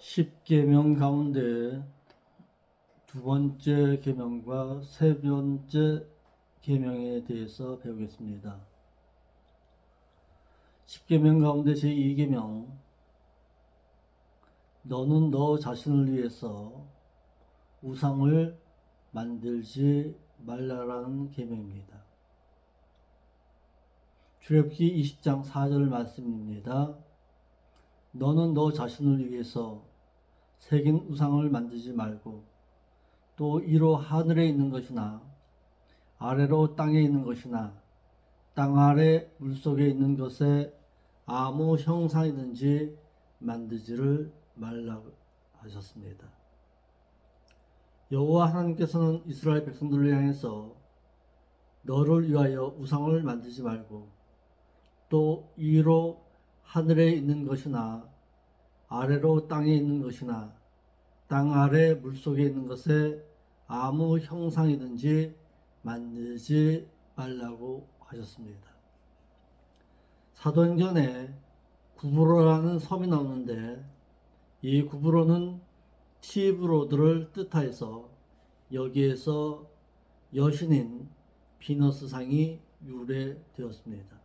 십계명 가운데 두 번째 계명과 세 번째 계명에 대해서 배우겠습니다. 십계명 가운데 제2계명, 너는 너 자신을 위해서 우상을 만들지 말라라는 계명입니다. 출애굽기 20장 4절 말씀입니다. 너는 너 자신을 위해서 새긴 우상을 만들지 말고 또 이로 하늘에 있는 것이나 아래로 땅에 있는 것이나 땅 아래 물속에 있는 것에 아무 형상이든지 만들지를 말라고 하셨습니다. 여호와 하나님께서는 이스라엘 백성들을 향해서 너를 위하여 우상을 만들지 말고 또 이로 하늘에 있는 것이나 아래로 땅에 있는 것이나 땅 아래 물속에 있는 것에 아무 형상이든지 만들지 말라고 하셨습니다. 사도행전에 구브로라는 섬이 나오는데 이 구브로는 티브로드를 뜻하여서 여기에서 여신인 비너스상이 유래되었습니다.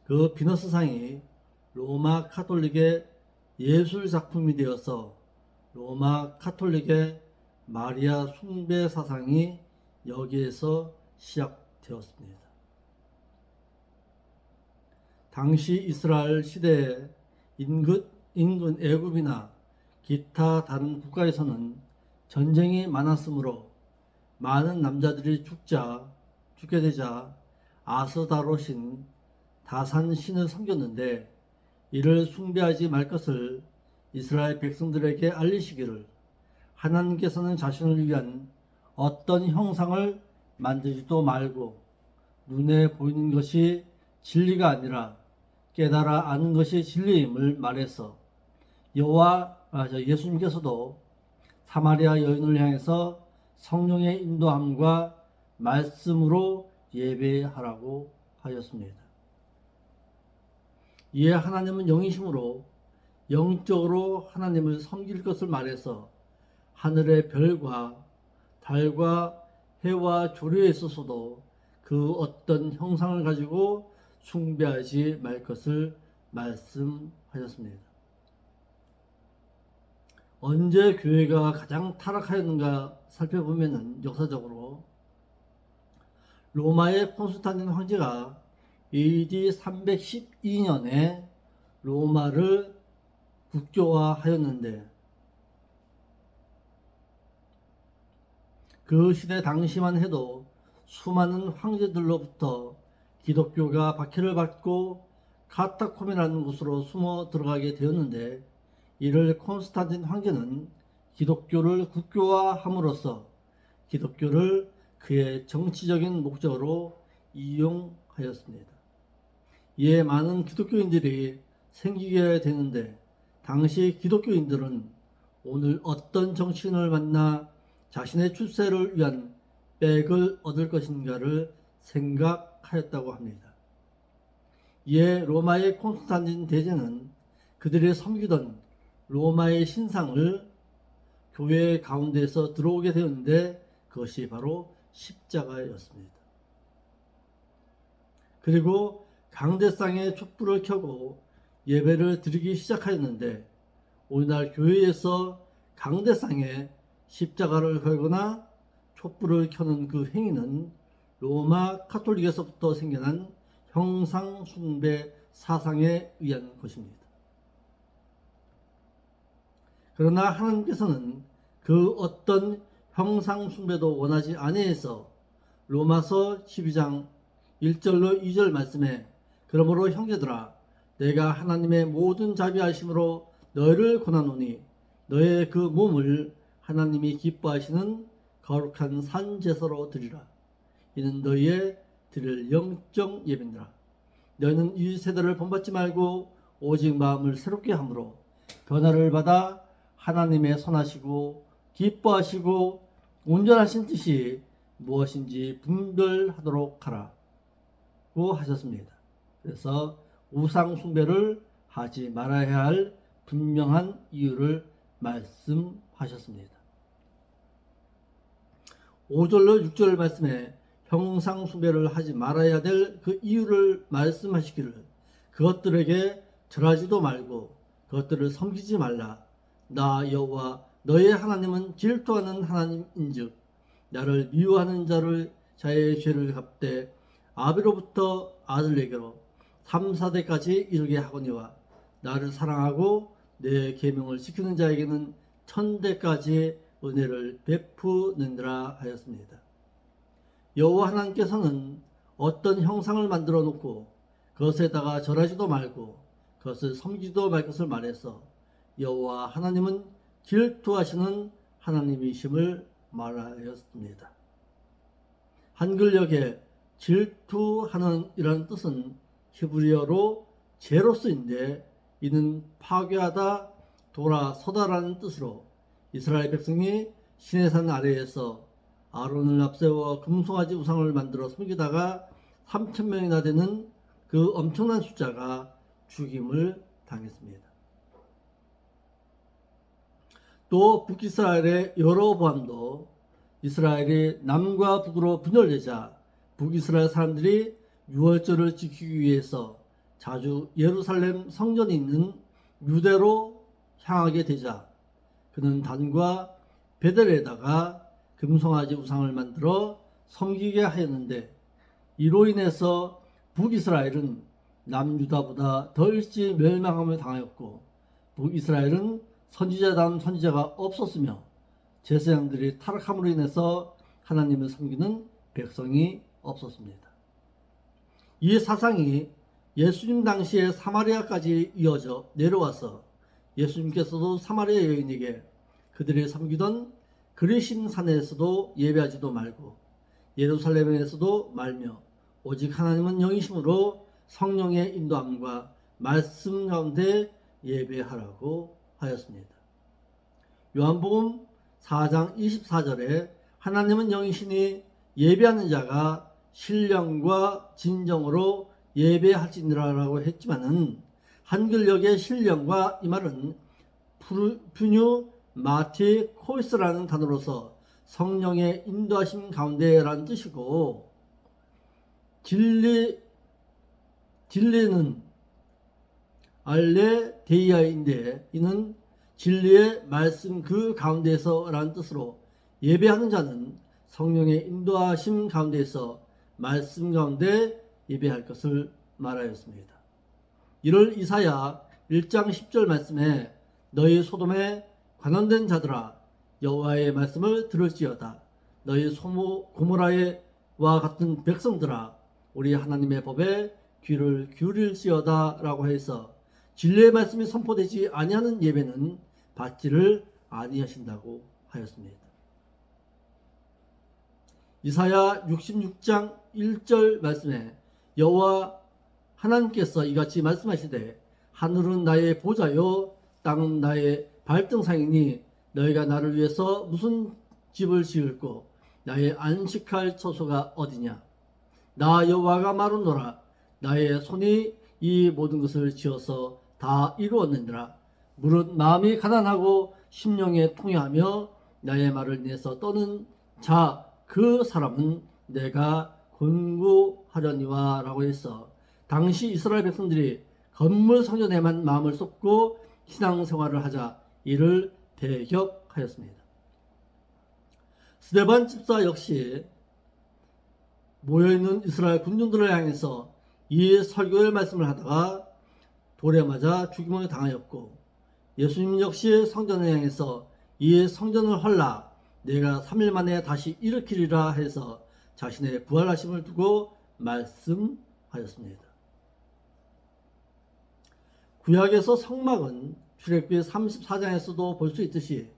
그 비너스상이 로마 카톨릭의 예술 작품이 되어서 로마 카톨릭의 마리아 숭배 사상이 여기에서 시작되었습니다. 당시 이스라엘 시대에 인근 애굽이나 기타 다른 국가에서는 전쟁이 많았으므로 많은 남자들이 죽게 되자 아스다롯인 다산 신을 섬겼는데 이를 숭배하지 말 것을 이스라엘 백성들에게 알리시기를 하나님께서는 자신을 위한 어떤 형상을 만들지도 말고 눈에 보이는 것이 진리가 아니라 깨달아 아는 것이 진리임을 말해서 예수님께서도 사마리아 여인을 향해서 성령의 인도함과 말씀으로 예배하라고 하셨습니다. 이에 하나님은 영이심으로 영적으로 하나님을 섬길 것을 말해서 하늘의 별과 달과 해와 조류에 있어서도 그 어떤 형상을 가지고 숭배하지 말 것을 말씀하셨습니다. 언제 교회가 가장 타락하였는가 살펴보면 역사적으로 로마의 콘스탄틴 황제가 AD 312년에 로마를 국교화하였는데 그 시대 당시만 해도 수많은 황제들로부터 기독교가 박해를 받고 카타콤이라는 곳으로 숨어 들어가게 되었는데 이를 콘스탄틴 황제는 기독교를 국교화함으로써 기독교를 그의 정치적인 목적으로 이용하였습니다. 이에 많은 기독교인들이 생기게 되는데 당시 기독교인들은 오늘 어떤 정치인을 만나 자신의 출세를 위한 백을 얻을 것인가를 생각하였다고 합니다. 이에 로마의 콘스탄틴 대제는 그들이 섬기던 로마의 신상을 교회 가운데에서 들어오게 되었는데 그것이 바로 십자가였습니다. 그리고 강대상에 촛불을 켜고 예배를 드리기 시작하였는데 오늘날 교회에서 강대상에 십자가를 걸거나 촛불을 켜는 그 행위는 로마 카톨릭에서부터 생겨난 형상 숭배 사상에 의한 것입니다. 그러나 하나님께서는 그 어떤 형상 숭배도 원하지 아니해서 로마서 12장 1절로 2절 말씀에 그러므로 형제들아 내가 하나님의 모든 자비하심으로 너희를 권하노니 너의 그 몸을 하나님이 기뻐하시는 거룩한 산 제사로 드리라. 이는 너희의 드릴 영적 예배니라. 너희는 이 세대를 본받지 말고 오직 마음을 새롭게 함으로 변화를 받아 하나님의 선하시고 기뻐하시고 온전하신 뜻이 무엇인지 분별하도록 하라고 하셨습니다. 그래서 우상 숭배를 하지 말아야 할 분명한 이유를 말씀하셨습니다. 5절로 6절 말씀에 형상 숭배를 하지 말아야 될 그 이유를 말씀하시기를 그것들에게 절하지도 말고 그것들을 섬기지 말라. 나 여호와 너의 하나님은 질투하는 하나님인즉 나를 미워하는 자의 죄를 갚되 아비로부터 아들에게로 3, 4대까지 이르게 하거니와 나를 사랑하고 내 계명을 지키는 자에게는 1000대까지 은혜를 베푸느니라 하였습니다. 여호와 하나님께서는 어떤 형상을 만들어 놓고 그것에다가 절하지도 말고 그것을 섬기지도 말 것을 말해서 여호와 하나님은 질투하시는 하나님이심을 말하였습니다. 한글역에 질투하는 이라는 뜻은 히브리어로 제로스인데 이는 파괴하다, 돌아서다라는 뜻으로 이스라엘 백성이 시내산 아래에서 아론을 앞세워 금송아지 우상을 만들어 섬기다가 3,000명이나 되는 그 엄청난 숫자가 죽임을 당했습니다. 또 북이스라엘의 여로보암도 이스라엘이 남과 북으로 분열되자 북이스라엘 사람들이 유월절을 지키기 위해서 자주 예루살렘 성전이 있는 유대로 향하게 되자 그는 단과 베델에다가 금송아지 우상을 만들어 섬기게 하였는데 이로 인해서 북이스라엘은 남유다보다 더 일찍 멸망함을 당하였고 북이스라엘은 선지자다운 선지자가 없었으며 제사장들이 타락함으로 인해서 하나님을 섬기는 백성이 없었습니다. 이 사상이 예수님 당시에 사마리아까지 이어져 내려와서 예수님께서도 사마리아 여인에게 그들이 섬기던 그리심 산에서도 예배하지도 말고 예루살렘에서도 말며 오직 하나님은 영이심으로 성령의 인도함과 말씀 가운데 예배하라고 하였습니다. 요한복음 4장 24절에 하나님은 영이시니 예배하는 자가 신령과 진정으로 예배할지니라라고 했지만은 한글역의 신령과 이 말은 푸뉴 마티코이스라는 단어로서 성령의 인도하심 가운데라는 뜻이고 진리는 알레데이아인데 이는 진리의 말씀 그 가운데서라는 뜻으로 예배하는 자는 성령의 인도하심 가운데서 말씀 가운데 예배할 것을 말하였습니다. 이를 이사야 1장 10절 말씀에 너희 소돔에 관원된 자들아 여호와의 말씀을 들을지어다. 너희 고모라와 같은 백성들아 우리 하나님의 법에 귀를 기울일지어다 라고 해서 진리의 말씀이 선포되지 아니하는 예배는 받지를 아니하신다고 하였습니다. 이사야 66장 1절 말씀에 여호와 하나님께서 이같이 말씀하시되 하늘은 나의 보좌요 땅은 나의 발등상이니 너희가 나를 위해서 무슨 집을 지을고 나의 안식할 처소가 어디냐. 나 여호와가 말하노라. 나의 손이 이 모든 것을 지어서 다 이루었느니라. 무릇 마음이 가난하고 심령에 통회하며 나의 말을 인해서 떠는 자 그 사람은 내가 권고하려니와 라고 해서 당시 이스라엘 백성들이 건물 성전에만 마음을 쏟고 신앙생활을 하자 이를 대격하였습니다. 스데반 집사 역시 모여있는 이스라엘 군중들을 향해서 이 설교의 말씀을 하다가 돌에 맞아 죽임을 당하였고 예수님 역시 성전을 향해서 이 성전을 헐라 내가 3일 만에 다시 일으키리라 해서 자신의 부활하심을 두고 말씀하였습니다. 구약에서 성막은 출애굽기 34장에서도 볼 수 있듯이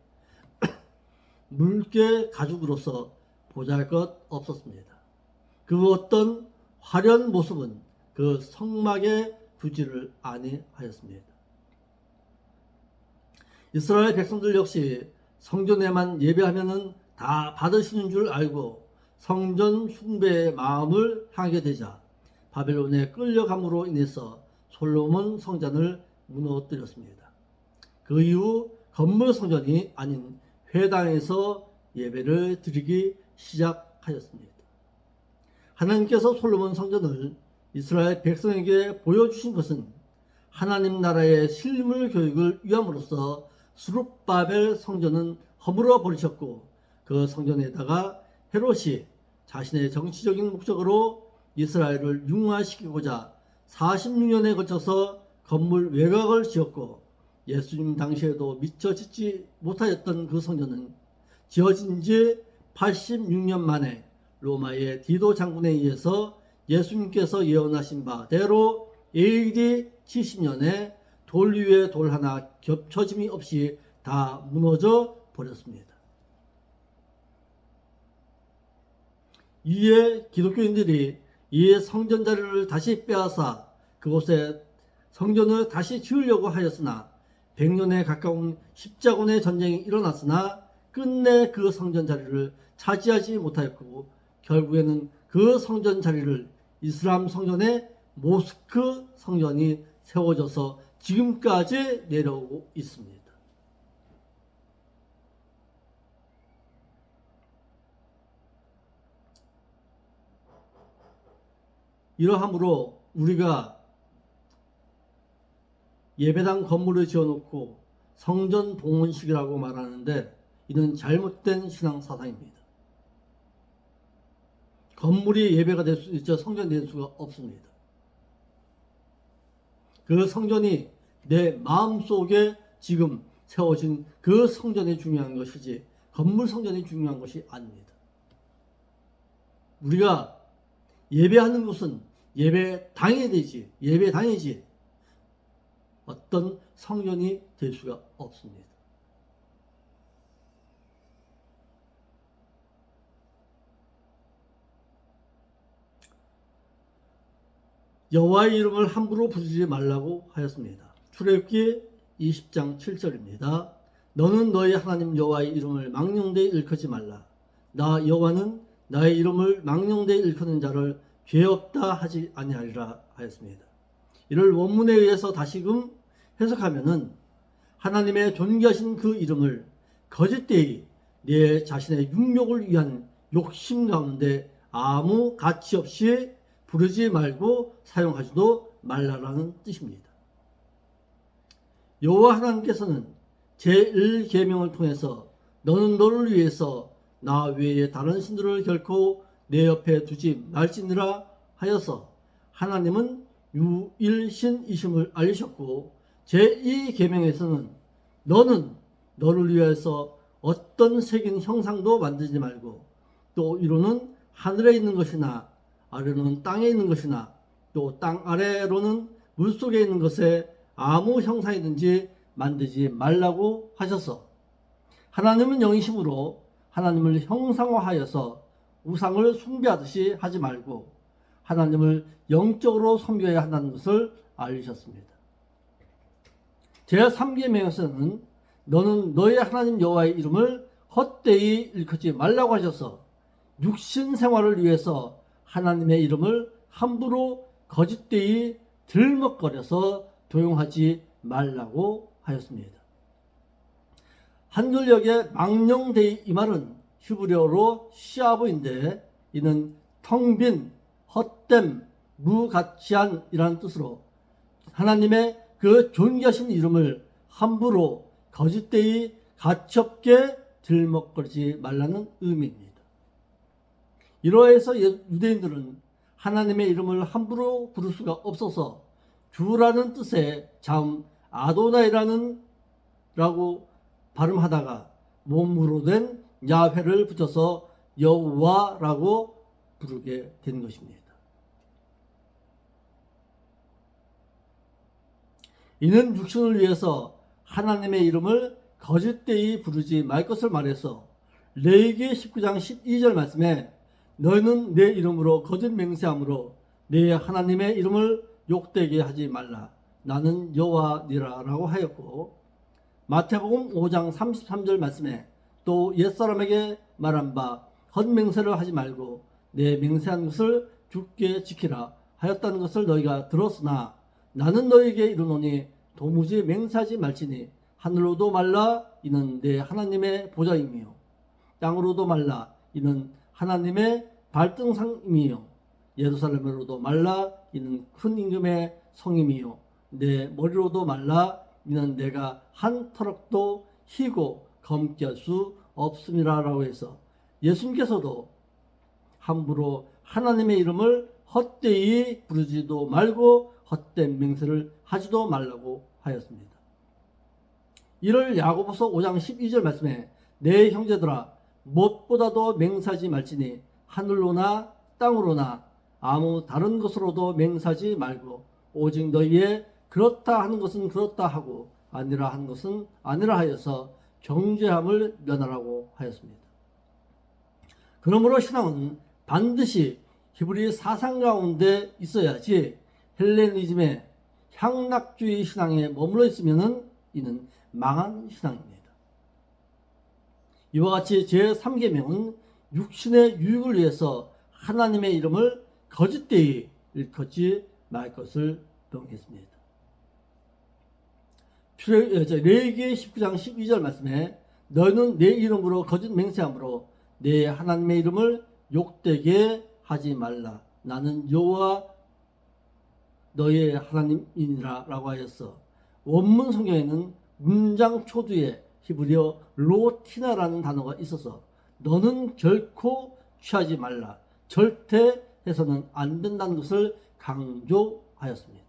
묽게 가죽으로서 보잘것 없었습니다. 그 어떤 화려한 모습은 그 성막에 두지를 아니하였습니다. 이스라엘 백성들 역시 성전에만 예배하면은 다 받으시는 줄 알고 성전 숭배의 마음을 향하게 되자 바벨론에 끌려감으로 인해서 솔로몬 성전을 무너뜨렸습니다. 그 이후 건물 성전이 아닌 회당에서 예배를 드리기 시작하였습니다. 하나님께서 솔로몬 성전을 이스라엘 백성에게 보여주신 것은 하나님 나라의 실물 교육을 위함으로써 스룹바벨 성전은 허물어 버리셨고 그 성전에다가 헤롯이 자신의 정치적인 목적으로 이스라엘을 융화시키고자 46년에 걸쳐서 건물 외곽을 지었고 예수님 당시에도 미처 짓지 못하였던 그 성전은 지어진 지 86년 만에 로마의 디도 장군에 의해서 예수님께서 예언하신 바대로 AD 70년에 돌 위에 돌 하나 겹쳐짐이 없이 다 무너져 버렸습니다. 이에 기독교인들이 이 성전 자리를 다시 빼앗아 그곳에 성전을 다시 지으려고 하였으나 100년에 가까운 십자군의 전쟁이 일어났으나 끝내 그 성전 자리를 차지하지 못하였고 결국에는 그 성전 자리를 이슬람 성전의 모스크 성전이 세워져서 지금까지 내려오고 있습니다. 이러함으로 우리가 예배당 건물을 지어놓고 성전 봉헌식이라고 말하는데 이는 잘못된 신앙 사상입니다. 건물이 예배가 될 수 있죠. 성전이 될 수가 없습니다. 그 성전이 내 마음속에 지금 세워진 그 성전이 중요한 것이지 건물 성전이 중요한 것이 아닙니다. 우리가 예배하는 곳은 예배당이 되지 예배당이지 어떤 성전이 될 수가 없습니다. 여호와의 이름을 함부로 부르지 말라고 하였습니다. 출애굽기 20장 7절입니다. 너는 너희 하나님 여호와의 이름을 망령되이 일컫지 말라. 나 여호와는 나의 이름을 망령되이 일컫는 자를 죄 없다 하지 아니하리라 하였습니다. 이를 원문에 의해서 다시금 해석하면은 하나님의 존귀하신 그 이름을 거짓되이 내 자신의 육욕을 위한 욕심 가운데 아무 가치 없이 부르지 말고 사용하지도 말라라는 뜻입니다. 여호와 하나님께서는 제1계명을 통해서 너는 너를 위해서 나 외에 다른 신들을 결코 내 옆에 두지 말지니라 하여서 하나님은 유일신이심을 알리셨고 제2계명에서는 너는 너를 위해서 어떤 색인 형상도 만들지 말고 또 이로는 하늘에 있는 것이나 아래로는 땅에 있는 것이나 또 땅 아래로는 물속에 있는 것에 아무 형상이든지 만들지 말라고 하셔서 하나님은 영이심으로 하나님을 형상화하여서 우상을 숭배하듯이 하지 말고 하나님을 영적으로 섬겨야 한다는 것을 알리셨습니다. 제3계명에서는 너는 너의 하나님 여호와의 이름을 헛되이 일컫지 말라고 하셔서 육신 생활을 위해서 하나님의 이름을 함부로 거짓되이 들먹거려서 도용하지 말라고 하였습니다. 한글역의 망령되이 이 말은 히브리어로 시아브인데 이는 텅빈, 헛됨, 무가치한이라는 뜻으로 하나님의 그 존귀하신 이름을 함부로 거짓되이 가치없게 들먹거리지 말라는 의미입니다. 이러해서 유대인들은 하나님의 이름을 함부로 부를 수가 없어서 주라는 뜻의 자음 아도나이라는 라고 발음하다가 몸으로 된 야훼를 붙여서 여호와라고 부르게 된 것입니다. 이는 육신을 위해서 하나님의 이름을 거짓되이 부르지 말 것을 말해서 레위기 19장 12절 말씀에 너희는 내 이름으로 거짓 맹세함으로 내 하나님의 이름을 욕되게 하지 말라. 나는 여호와니라 라고 하였고 마태복음 5장 33절 말씀에 또 옛사람에게 말한 바 헛맹세를 하지 말고 내 맹세한 것을 굳게 지키라 하였다는 것을 너희가 들었으나 나는 너희에게 이르노니 도무지 맹세하지 말지니 하늘로도 말라 이는 내 하나님의 보좌임이요 땅으로도 말라 이는 하나님의 발등상임이요 예루살렘으로도 말라 이는 큰 임금의 성임이요 내 머리로도 말라 이는 내가 한 터럭도 희고 검게 할 수 없음이라 라고 해서 예수님께서도 함부로 하나님의 이름을 헛되이 부르지도 말고 헛된 맹세를 하지도 말라고 하였습니다. 이를 야고보서 5장 12절 말씀에 내 형제들아 무엇보다도 맹세하지 말지니 하늘로나 땅으로나 아무 다른 것으로도 맹세하지 말고 오직 너희의 그렇다 하는 것은 그렇다 하고 아니라 하는 것은 아니라 하여서 정죄함을 면하라고 하였습니다. 그러므로 신앙은 반드시 히브리 사상 가운데 있어야지 헬레니즘의 향락주의 신앙에 머물러 있으면 이는 망한 신앙입니다. 이와 같이 제3계명은 육신의 유익을 위해서 하나님의 이름을 거짓되이 일컫지 말 것을 명했습니다. 레위기 19장 12절 말씀에 너는 내 이름으로 거짓 맹세함으로 내 하나님의 이름을 욕되게 하지 말라. 나는 여호와 너의 하나님이니라 라고 하였어. 원문 성경에는 문장 초두에 히브리어 로티나라는 단어가 있어서 너는 결코 취하지 말라. 절대 해서는 안 된다는 것을 강조하였습니다.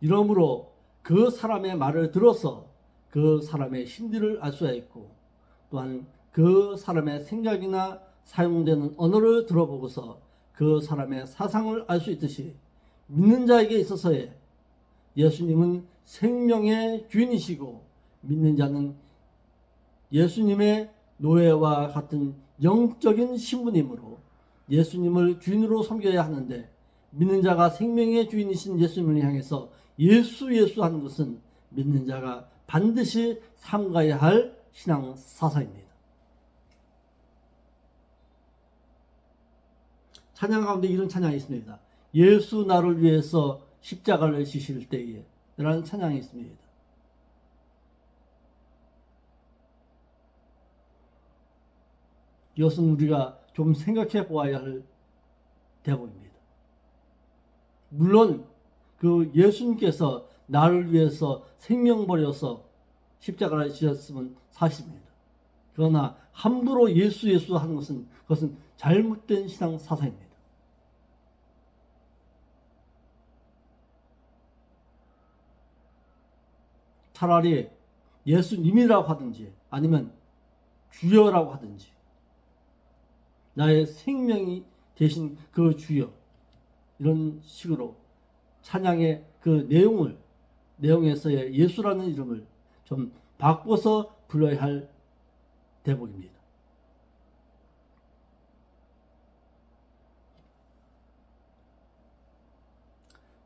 이러므로 그 사람의 말을 들어서 그 사람의 심리를 알 수가 있고 또한 그 사람의 생각이나 사용되는 언어를 들어보고서 그 사람의 사상을 알 수 있듯이 믿는 자에게 있어서의 예수님은 생명의 주인이시고 믿는 자는 예수님의 노예와 같은 영적인 신분이므로 예수님을 주인으로 섬겨야 하는데 믿는 자가 생명의 주인이신 예수님을 향해서 예수 하는 것은 믿는 자가 반드시 삼가야 할 신앙 사상입니다. 찬양 가운데 이런 찬양이 있습니다. 예수 나를 위해서 십자가를 지실 때에 라는 찬양이 있습니다. 이것은 우리가 좀 생각해 보아야 할 대목입니다. 물론 그 예수님께서 나를 위해서 생명 버려서 십자가를 지셨으면 사실입니다. 그러나 함부로 예수 하는 것은 그것은 잘못된 신앙 사상입니다. 차라리 예수님이라고 하든지 아니면 주여라고 하든지 나의 생명이 되신 그 주여 이런 식으로 찬양의 그 내용에서의 예수라는 이름을 좀 바꿔서 불러야 할 대목입니다.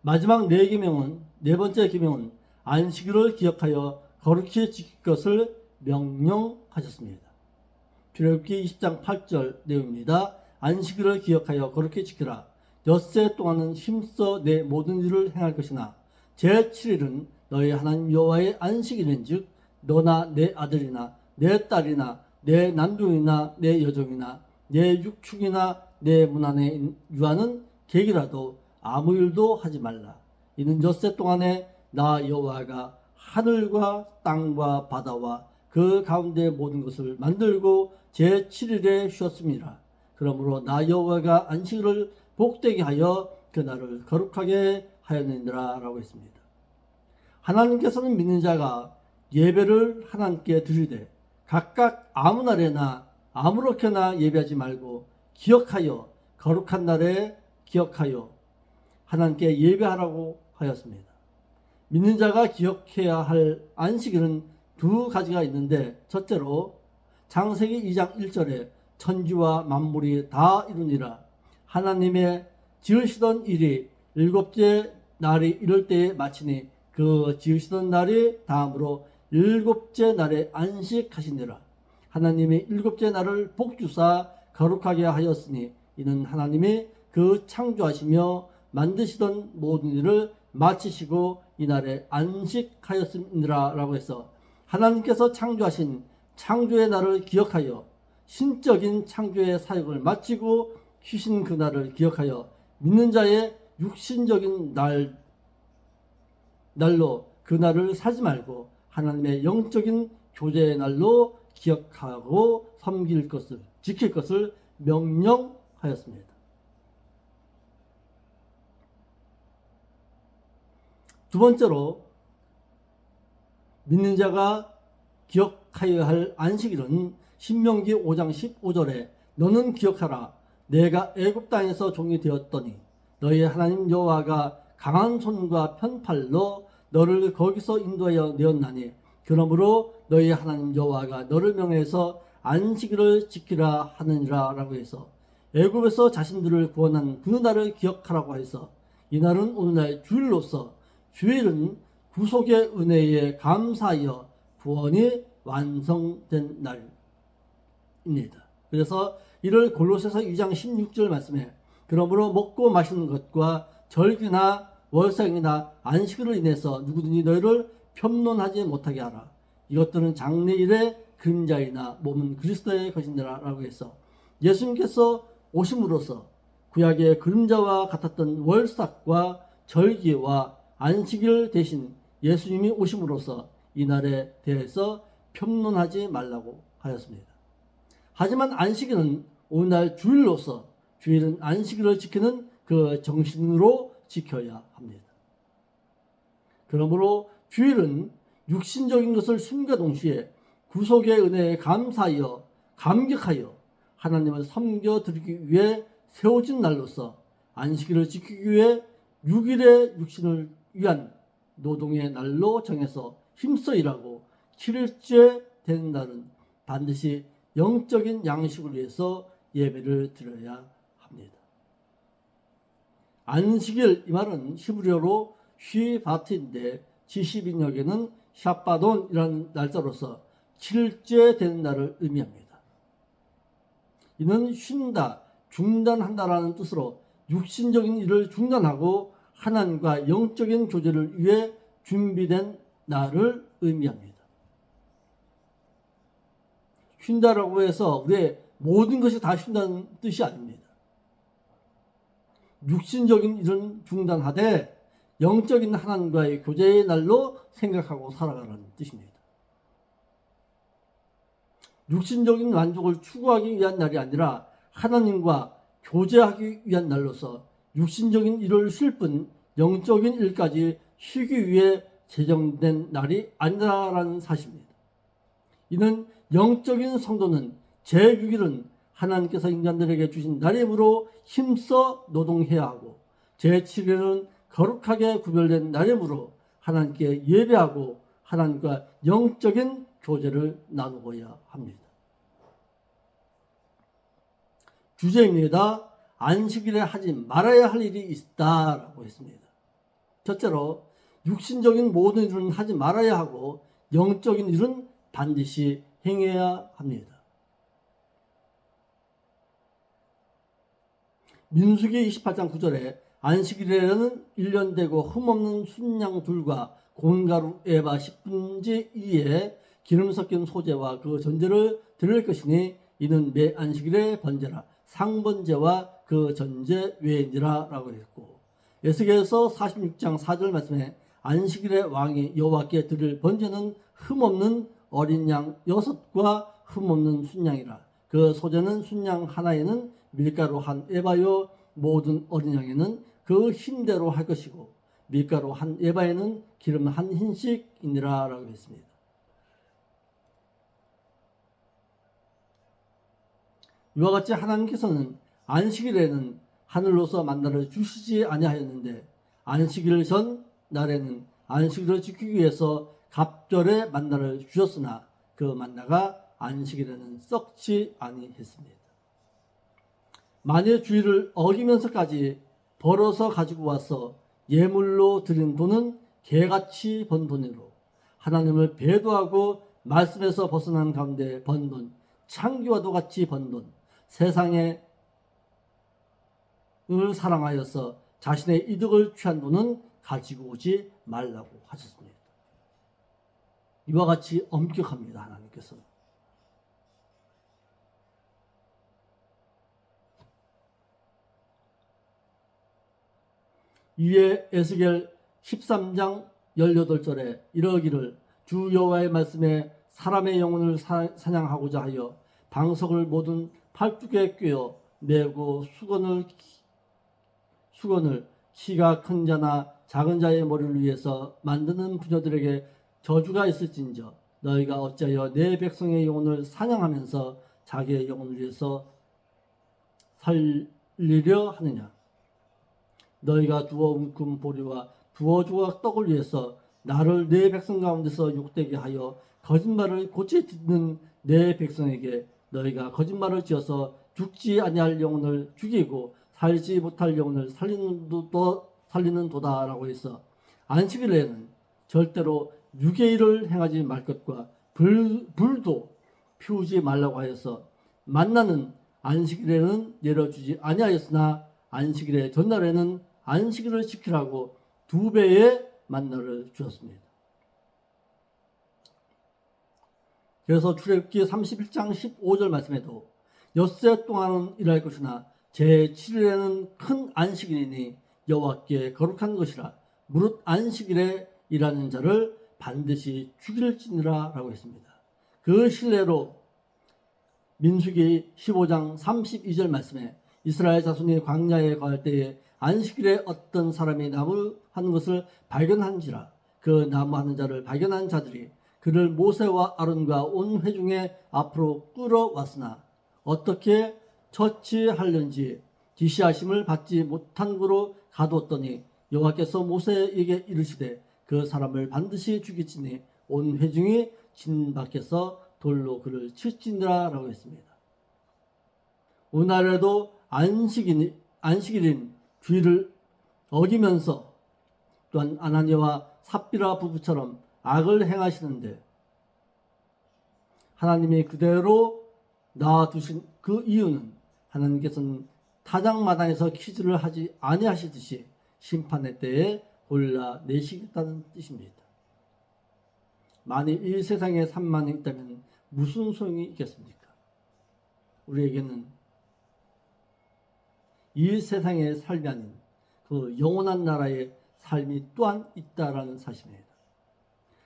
마지막 네 번째 계명은 안식일을 기억하여 거룩히 지킬 것을 명령하셨습니다. 출애굽기 20장 8절 내용입니다. 안식일을 기억하여 거룩히 지키라. 엿새 동안은 힘써 내 모든 일을 행할 것이나 제7일은 너희 하나님 여호와의 안식일인즉 너나 내 아들이나 내 딸이나 내 난둥이나 내 여종이나 내 육축이나 내 문 안에 유하는 객이라도 아무 일도 하지 말라. 이는 엿새 동안에 나 여호와가 하늘과 땅과 바다와 그 가운데 모든 것을 만들고 제7일에 쉬었습니다. 그러므로 나 여호와가 안식일을 복되게 하여 그날을 거룩하게 하였느니라 라고 했습니다. 하나님께서는 믿는 자가 예배를 하나님께 드리되 각각 아무 날에나 아무렇게나 예배하지 말고 기억하여 거룩한 날에 기억하여 하나님께 예배하라고 하였습니다. 믿는 자가 기억해야 할 안식일은 두 가지가 있는데 첫째로 창세기 2장 1절에 천지와 만물이 다 이루니라. 하나님의 지으시던 일이 일곱째 날이 이럴 때에 마치니 그 지으시던 날이 다음으로 일곱째 날에 안식하시니라. 하나님이 일곱째 날을 복주사 거룩하게 하였으니 이는 하나님이 그 창조하시며 만드시던 모든 일을 마치시고 이날에 안식하였음이니라라고 해서 하나님께서 창조하신 창조의 날을 기억하여 신적인 창조의 사역을 마치고 쉬신 그 날을 기억하여 믿는 자의 육신적인 날로 그 날을 살지 말고 하나님의 영적인 교제의 날로 기억하고 섬길 것을 지킬 것을 명령하였습니다. 두 번째로 믿는 자가 기억하여야 할 안식일은 신명기 5장 15절에 너는 기억하라 내가 애굽 땅에서 종이 되었더니 너희 하나님 여호와가 강한 손과 편팔로 너를 거기서 인도하여 내었나니 그러므로 너희 하나님 여호와가 너를 명해서 안식일을 지키라 하느니라 라고 해서 애굽에서 자신들을 구원한 그 날을 기억하라고 해서 이 날은 오늘날 주일로서 주일은 구속의 은혜에 감사하여 구원이 완성된 날입니다. 그래서 이를 골로새서 2장 16절 말씀에 그러므로 먹고 마시는 것과 절기나 월삭이나 안식일을 인해서 누구든지 너희를 편론하지 못하게 하라. 이것들은 장래일의 그림자이나 몸은 그리스도의 것이니라 라고 해서 예수님께서 오심으로써 구약의 그림자와 같았던 월삭과 절기와 안식일 대신 예수님이 오심으로써 이 날에 대해서 편론하지 말라고 하였습니다. 하지만 안식일은 오늘날 주일로서 주일은 안식일을 지키는 그 정신으로 지켜야 합니다. 그러므로 주일은 육신적인 것을 숨겨 동시에 구속의 은혜에 감사하여 감격하여 하나님을 섬겨드리기 위해 세워진 날로서 안식일을 지키기 위해 6일의 육신을 위한 노동의 날로 정해서 힘써 일하고 7일째 되는 날은 반드시 영적인 양식을 위해서 예배를 드려야 합니다. 안식일 이 말은 히브리어로 쉬바트인데 지시빈역에는 샤바돈이라는 날짜로서 7일째 되는 날을 의미합니다. 이는 쉰다, 중단한다라는 뜻으로 육신적인 일을 중단하고 하나님과 영적인 교제를 위해 준비된 날을 의미합니다. 쉰다라고 해서 우리의 모든 것이 다 쉰다는 뜻이 아닙니다. 육신적인 일은 중단하되 영적인 하나님과의 교제의 날로 생각하고 살아가는 뜻입니다. 육신적인 만족을 추구하기 위한 날이 아니라 하나님과 교제하기 위한 날로서 육신적인 일을 쉴 뿐 영적인 일까지 쉬기 위해 제정된 날이 아니라는 사실입니다. 이는 영적인 성도는 제6일은 하나님께서 인간들에게 주신 날이므로 힘써 노동해야 하고 제7일은 거룩하게 구별된 날이므로 하나님께 예배하고 하나님과 영적인 교제를 나누어야 합니다. 주제입니다. 안식일에 하지 말아야 할 일이 있다라고 했습니다. 첫째로 육신적인 모든 일은 하지 말아야 하고 영적인 일은 반드시 행해야 합니다. 민수기 28장 9절에 안식일에는 1년 되고 흠없는 순양 둘과 고운가루 에바 10분지 2에 기름 섞인 소재와 그 전제를 드릴 것이니 이는 매 안식일의 번제라 상번제와 그 전제 외니라 라고 했고 에스겔서 46장 4절 말씀에 안식일의 왕이 여호와께 드릴 번제는 흠없는 어린 양 6과 흠없는 순양이라 그 소재는 순양 하나에는 밀가루 한 에바요 모든 어린 양에는 그 흰대로 할 것이고 밀가루 한 에바에는 기름 한 흰씩이니라 라고 했습니다. 이와 같이 하나님께서는 안식일에는 하늘로서 만나를 주시지 아니하였는데 안식일 전 날에는 안식일을 지키기 위해서 갑절에 만나를 주셨으나 그 만나가 안식일에는 썩지 아니했습니다. 만일 주일을 어기면서까지 벌어서 가지고 와서 예물로 드린 돈은 개같이 번 돈으로 하나님을 배도하고 말씀에서 벗어난 가운데 번 돈, 창기와도 같이 번 돈, 세상의 을 사랑하여서 자신의 이득을 취한 돈은 가지고 오지 말라고 하셨습니다. 이와 같이 엄격합니다. 하나님께서. 이에 에스겔 13장 18절에 이러기를 주 여호와의 말씀에 사람의 영혼을 사냥하고자 하여 방석을 모든 팔뚝에 꿰어 매고 수건을 키가 큰 자나 작은 자의 머리를 위해서 만드는 부녀들에게 저주가 있을진저 너희가 어찌하여 내 백성의 영혼을 사냥하면서 자기의 영혼을 위해서 살리려 하느냐. 너희가 두어 움큼 보리와 두어 조각 떡을 위해서 나를 내 백성 가운데서 욕되게 하여 거짓말을 고치 듣는 내 백성에게 너희가 거짓말을 지어서 죽지 아니할 영혼을 죽이고 살지 못할 영혼을 살리는 도다라고 해서 안식일에는 절대로 육의 일을 행하지 말 것과 불도 피우지 말라고 하여서 만나는 안식일에는 내려주지 아니하였으나 안식일의 전날에는 안식일을 지키라고 2배의 만나를 주었습니다. 그래서 출애굽기 31장 15절 말씀에도 엿새 동안은 일할 것이나 제7일에는 큰 안식일이니 여호와께 거룩한 것이라 무릇 안식일에 일하는 자를 반드시 죽일지니라 라고 했습니다. 그 신뢰로 민수기 15장 32절 말씀에 이스라엘 자손이 광야에 거할 때에 안식일에 어떤 사람이 나무 하는 것을 발견한지라 그 나무 하는 자를 발견한 자들이 그를 모세와 아론과 온 회중의 앞으로 끌어왔으나 어떻게 처치하려는지 지시하심을 받지 못한 거로 가두었더니 여호와께서 모세에게 이르시되 그 사람을 반드시 죽이지니 온 회중이 진 밖에서 돌로 그를 칠지니라 라고 했습니다. 오늘날에도 안식일인 주의를 어기면서 또한 아나니아와 삽비라 부부처럼 악을 행하시는데 하나님이 그대로 놔두신 그 이유는 하나님께서는 타작마당에서 퀴즈를 하지 아니하시듯이 심판의 때에 골라내시겠다는 뜻입니다. 만일 이 세상에 산만이 있다면 무슨 소용이 있겠습니까? 우리에게는 이 세상의 삶이 아닌 그 영원한 나라의 삶이 또한 있다라는 사실입니다.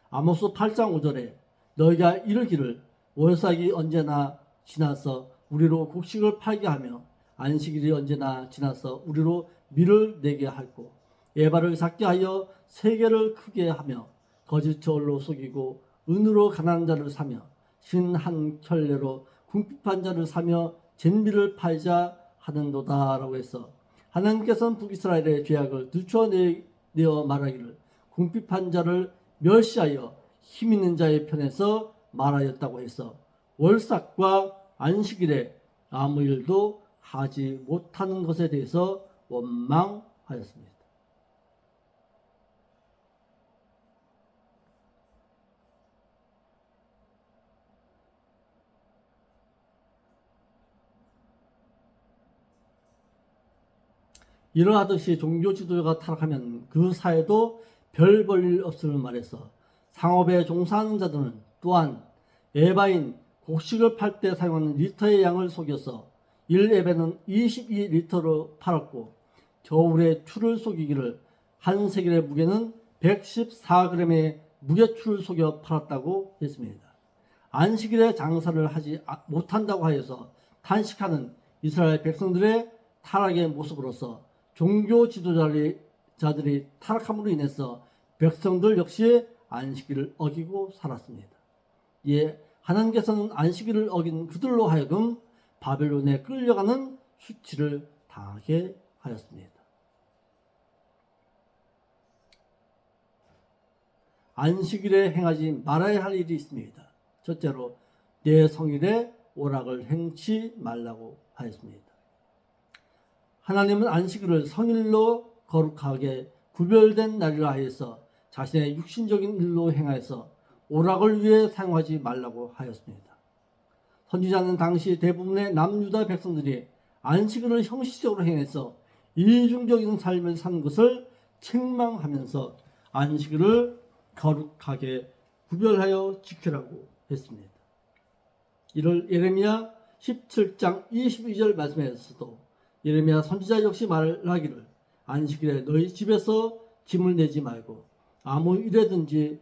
아모스 8장 5절에 너희가 이르기를 월삭이 언제나 지나서 우리로 곡식을 팔게 하며 안식일이 언제나 지나서 우리로 밀을 내게 하고 에바를 작게 하여 세계를 크게 하며 거짓 저울로 속이고 은으로 가난한 자를 사며 신 한 켤레로 궁핍한 자를 사며 잿밀을 팔자 하는도다 라고 해서 하나님께서는 북이스라엘의 죄악을 들춰내어 말하기를 궁핍한 자를 멸시하여 힘있는 자의 편에서 말하였다고 해서 월삭과 안식일에 아무 일도 하지 못하는 것에 대해서 원망하였습니다. 이러하듯이 종교 지도자가 타락하면 그 사회도 별 볼일 없음을 말해서 상업에 종사하는 자들은 또한 에바인 곡식을 팔 때 사용하는 리터의 양을 속여서 1에바는 22리터로 팔았고 겨울에 추를 속이기를 한 세겔의 무게는 114g의 무게추를 속여 팔았다고 했습니다. 안식일에 장사를 하지 못한다고 하여서 탄식하는 이스라엘 백성들의 타락의 모습으로서 종교 지도자들이 타락함으로 인해서 백성들 역시 안식일을 어기고 살았습니다. 이에 하나님께서는 안식일을 어긴 그들로 하여금 바벨론에 끌려가는 수치를 당하게 하였습니다. 안식일에 행하지 말아야 할 일이 있습니다. 첫째로 내 성일에 오락을 행치 말라고 하였습니다. 하나님은 안식일을 성일로 거룩하게 구별된 날이라 하여서 자신의 육신적인 일로 행하여서 오락을 위해 사용하지 말라고 하였습니다. 선지자는 당시 대부분의 남유다 백성들이 안식일을 형식적으로 행해서 이중적인 삶을 사는 것을 책망하면서 안식일을 거룩하게 구별하여 지키라고 했습니다. 이를 예레미야 17장 22절 말씀에서도 예레미야 선지자 역시 말하기를 안식일에 너희 집에서 짐을 내지 말고 아무 일이든지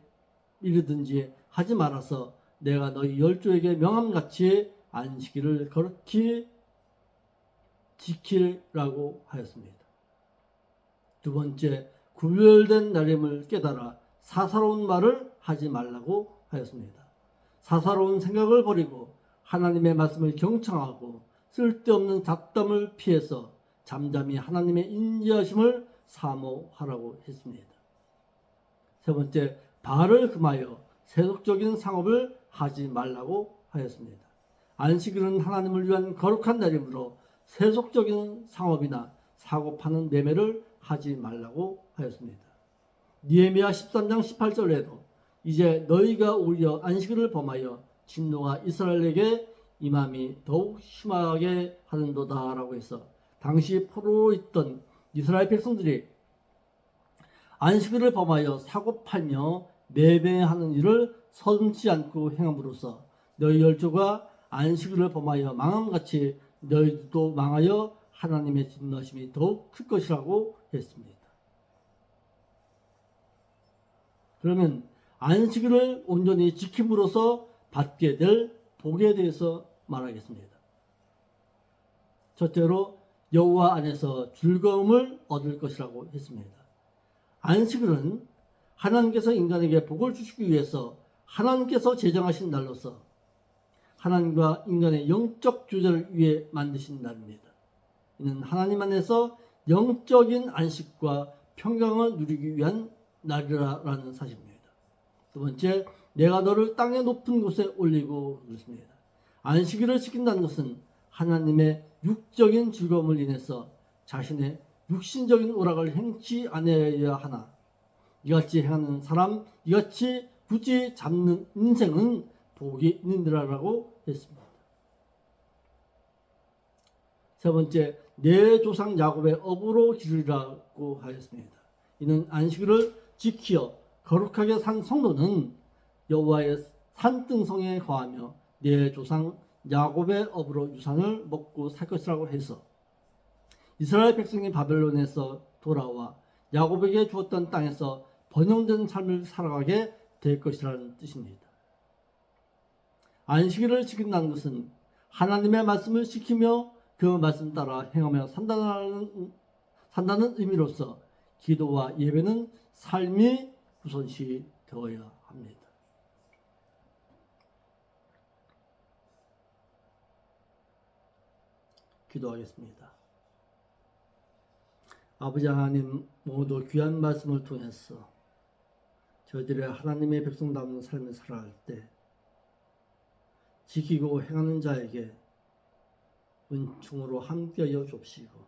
하지 말아서 내가 너희 열조에게 명함같이 안식일을 거룩히 지키라고 하였습니다. 두 번째, 구별된 날임을 깨달아 사사로운 말을 하지 말라고 하였습니다. 사사로운 생각을 버리고 하나님의 말씀을 경청하고 쓸데없는 잡담을 피해서 잠잠히 하나님의 인지하심을 사모하라고 했습니다. 세 번째, 바알을 금하여 세속적인 상업을 하지 말라고 하였습니다. 안식일은 하나님을 위한 거룩한 날이므로 세속적인 상업이나 사고 파는 매매를 하지 말라고 하였습니다. 느헤미야 13장 18절에도 이제 너희가 오히려 안식일을 범하여 진노가 이스라엘에게 임함이 더욱 심하게 하는도다 라고 해서 당시 포로로 있던 이스라엘 백성들이 안식일을 범하여 사고 팔며 매매하는 일을 서슴지 않고 행함으로써 너희 열조가 안식일을 범하여 망함같이 너희도 망하여 하나님의 진노하심이 더욱 클 것이라고 했습니다. 그러면 안식일을 온전히 지킴으로써 받게 될 복에 대해서 말하겠습니다. 첫째로 여호와 안에서 즐거움을 얻을 것이라고 했습니다. 안식일은 하나님께서 인간에게 복을 주시기 위해서 하나님께서 제정하신 날로서 하나님과 인간의 영적 교제를 위해 만드신 날입니다. 이는 하나님 안에서 영적인 안식과 평강을 누리기 위한 날이라는 사실입니다. 두 번째, 내가 너를 땅의 높은 곳에 올리고 그렇습니다. 안식일을 지킨다는 것은 하나님의 육적인 즐거움을 인해서 자신의 육신적인 오락을 행치 않아야 하나 이같이 행하는 사람, 이같이 굳이 잡는 인생은 복이 있느니라라고 했습니다. 세 번째, 내 조상 야곱의 업으로 기르라고 하였습니다. 이는 안식일을 지키어 거룩하게 산 성도는 여호와의 산등성에 거하며 내 조상 야곱의 업으로 유산을 먹고 살 것이라고 해서 이스라엘 백성이 바벨론에서 돌아와 야곱에게 주었던 땅에서 번영된 삶을 살아가게 될 것이라는 뜻입니다. 안식일을 지킨다는 것은 하나님의 말씀을 지키며 그 말씀 따라 행하며 산다는 의미로서 기도와 예배는 삶이 우선시 되어야 합니다. 기도하겠습니다. 아버지 하나님, 모두 귀한 말씀을 통해서 저희들의 하나님의 백성다운 삶을 살아갈 때 지키고 행하는 자에게 은총으로 함께하여 줍시고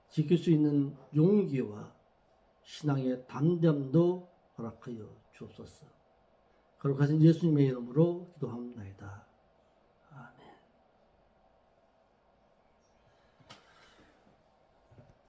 지킬 수 있는 용기와 신앙의 담대함도 허락하여 주옵소서. 거룩하신 예수님의 이름으로 기도합니다.